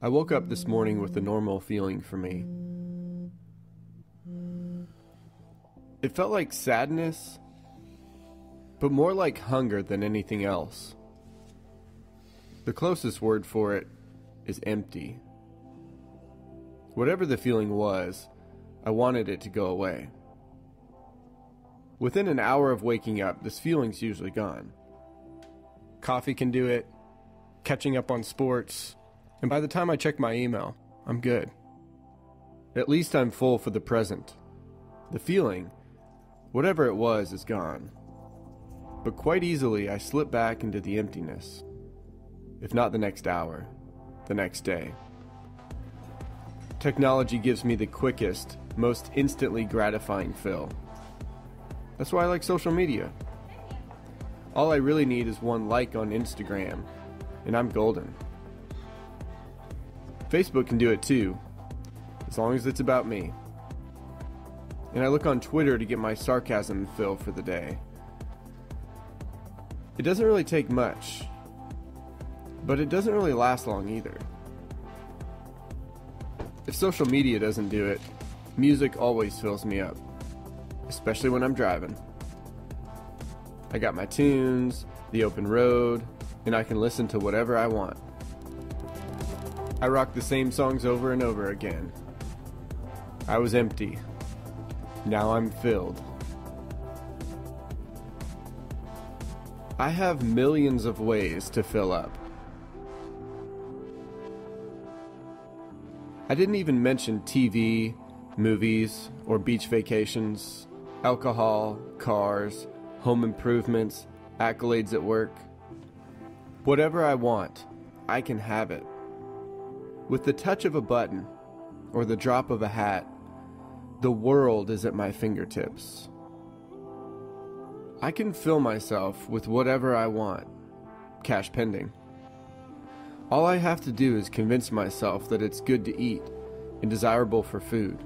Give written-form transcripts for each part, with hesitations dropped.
I woke up this morning with a normal feeling for me. It felt like sadness, but more like hunger than anything else. The closest word for it is empty. Whatever the feeling was, I wanted it to go away. Within an hour of waking up, this feeling's usually gone. Coffee can do it, catching up on sports, and by the time I check my email, I'm good. At least I'm full for the present. The feeling, whatever it was, is gone. But quite easily I slip back into the emptiness. If not the next hour, the next day. Technology gives me the quickest, most instantly gratifying fill. That's why I like social media. All I really need is one like on Instagram, and I'm golden. Facebook can do it too, as long as it's about me. And I look on Twitter to get my sarcasm fill for the day. It doesn't really take much, but it doesn't really last long either. If social media doesn't do it, music always fills me up, especially when I'm driving. I got my tunes, the open road, and I can listen to whatever I want. I rock the same songs over and over again. I was empty. Now I'm filled. I have millions of ways to fill up. I didn't even mention TV, movies, or beach vacations, alcohol, cars, home improvements, accolades at work. Whatever I want, I can have it. With the touch of a button, or the drop of a hat, the world is at my fingertips. I can fill myself with whatever I want, cash pending. All I have to do is convince myself that it's good to eat and desirable for food.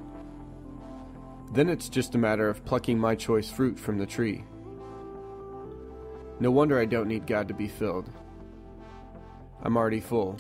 Then it's just a matter of plucking my choice fruit from the tree. No wonder I don't need God to be filled. I'm already full.